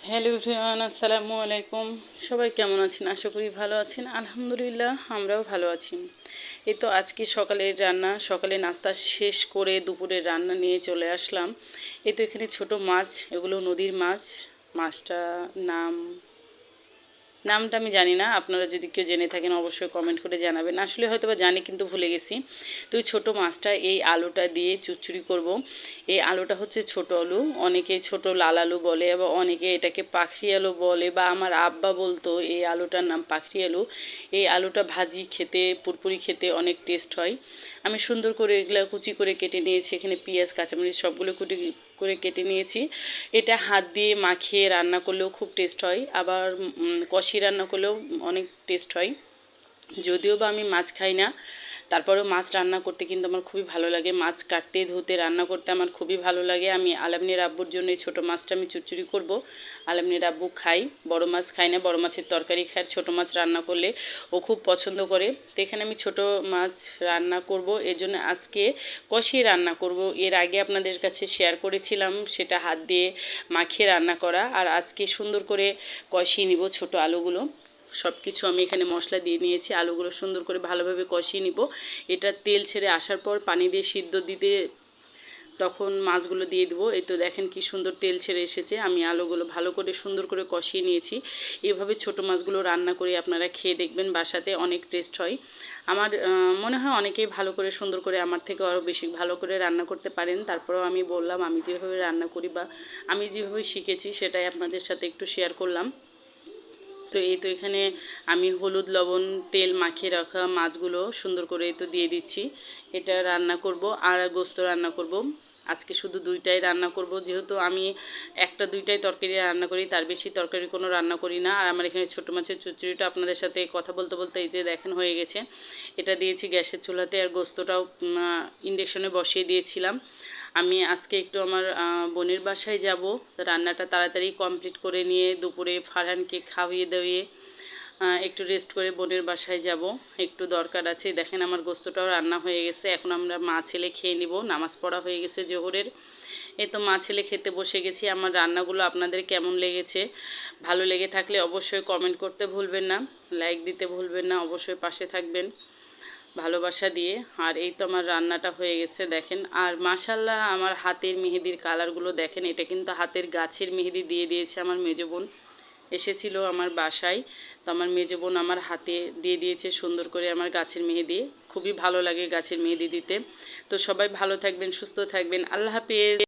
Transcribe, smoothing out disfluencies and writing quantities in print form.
Hello everyone, আসসালামু আলাইকুম। সবাই কেমন আছেন? আশা করি ভালো আছেন। আলহামদুলিল্লাহ, আমরাও ভালো আছি। এই তো আজকে সকালের রান্না, সকালে নাস্তা শেষ করে দুপুরের রান্না নিয়ে চলে আসলাম। এই তো এখানে ছোট মাছ, এগুলো নদীর মাছ। মাছটার নামটা আমি জানি না, আপনারা যদি কেউ জেনে থাকেন অবশ্যই কমেন্ট করে জানাবেন। আসলে হয়তো বা জানি, কিন্তু ভুলে গেছি। তো এই ছোটো মাছটা, এই আলুটা দিয়ে চচ্চড়ি করব। এই আলুটা হচ্ছে ছোট আলু, অনেকে ছোট লাল আলু বলে, বা অনেকে এটাকে পাখরি আলু বলে, বা আমার আব্বা বলতো এই আলুটার নাম পাখরি আলু। এই আলুটা ভাজি খেতে, পুরপুরি খেতে অনেক টেস্ট হয়। আমি সুন্দর করে এগুলো কুচি করে কেটে নিয়েছি। এখানে পেঁয়াজ, কাঁচামরিচ সবগুলো কুটি করে কেটে নিয়েছি। এটা হাত দিয়ে মাখিয়ে রান্না করলেও খুব টেস্ট হয়, আবার কষি রান্না করলেও অনেক টেস্ট হয়। যদিও বা আমি মাছ খাই না, তারপরেও মাছ রান্না করতে কিন্তু আমার খুবই ভালো লাগে। মাছ কাটতে, ধুতে, রান্না করতে আমার খুবই ভালো লাগে। আমি আলামনির আব্বুর জন্য এই ছোটো মাছটা আমি চচ্চড়ি করব। আলামনির আব্বু খাই, বড় মাছ খাই না, বড় মাছের তরকারি খায়, ছোটো মাছ রান্না করলে ও খুব পছন্দ করে। তো এখানে আমি ছোটো মাছ রান্না করব, এর জন্য আজকে কষিয়ে রান্না করব। এর আগে আপনাদের কাছে শেয়ার করেছিলাম সেটা হাত দিয়ে মাখিয়ে রান্না করা, আর আজকে সুন্দর করে কষিয়ে নিব ছোটো আলুগুলো। সব কিছু আমি এখানে মশলা দিয়ে নিয়েছি, আলুগুলো সুন্দর করে ভালোভাবে কষিয়ে নিব। এটা তেল ছেড়ে আসার পর পানি দিয়ে সিদ্ধ দিতে, তখন মাছগুলো দিয়ে দেবো। এই তো দেখেন কি সুন্দর তেল ছেড়ে এসেছে। আমি আলুগুলো ভালো করে সুন্দর করে কষিয়ে নিয়েছি। এভাবে ছোট মাছগুলো রান্না করে আপনারা খেয়ে দেখবেন, বাসাতে অনেক টেস্ট হয়। আমার মনে হয় অনেকেই ভালো করে সুন্দর করে, আমার থেকে আরও বেশি ভালো করে রান্না করতে পারেন। তারপরেও আমি বললাম আমি যেভাবে রান্না করি বা আমি যেভাবে শিখেছি সেটাই আপনাদের সাথে একটু শেয়ার করলাম। তো এই তো এখানে আমি হলুদ, লবণ, তেল মাখিয়ে রাখা মাছগুলো সুন্দর করে তো দিয়ে দিচ্ছি। এটা রান্না করব, আর গোস্ত রান্না করব। আজকে শুধু দুইটাই রান্না করব, যেহেতু আমি একটা দুইটাই তরকারি রান্না করি, তার বেশি তরকারি কোনো রান্না করি না। আর আমার এখানে ছোটো মাছের চচ্চড়িটা আপনাদের সাথে কথা বলতে বলতে এই যে দেখেন হয়ে গেছে। এটা দিয়েছি গ্যাসের চুলাতে, আর গোস্তটাও ইন্ডাকশনে বসিয়ে দিয়েছিলাম। আমি আজকে একটু আমার বোনের বাসায় যাব, রান্নাটা তাড়াতাড়ি কমপ্লিট করে নিয়ে দুপুরে ফারহানকে খাইয়ে দাইয়ে একটু রেস্ট করে বোনের বাসায় যাব, একটু দরকার আছে। দেখেন আমার গোস্তটাও রান্না হয়ে গেছে। এখন আমরা মা ছেলে খেয়ে নিব, নামাজ পড়া হয়ে গেছে জোহরের। এই তো মা ছেলে খেতে বসে গেছি। আমার রান্নাগুলো আপনাদের কেমন লেগেছে? ভালো লেগে থাকলে অবশ্যই কমেন্ট করতে ভুলবেন না, লাইক দিতে ভুলবেন না, অবশ্যই পাশে থাকবেন ভালোবাসা দিয়ে। আর এই তো আমার রান্নাটা হয়ে গেছে দেখেন। আর মাশাল্লাহ আমার হাতের মেহেদির কালারগুলো দেখেন, এটা কিন্তু হাতের গাছের মেহেদি দিয়ে দিয়েছে আমার মেজো বোন। এসেছিল আমার বাসায়, তো আমার মেজো বোন আমার হাতে দিয়ে দিয়েছে সুন্দর করে আমার গাছের মেহেদি। খুবই ভালো লাগে গাছের মেহেদি দিতে। তো সবাই ভালো থাকবেন, সুস্থ থাকবেন। আল্লাহ হাফেজ।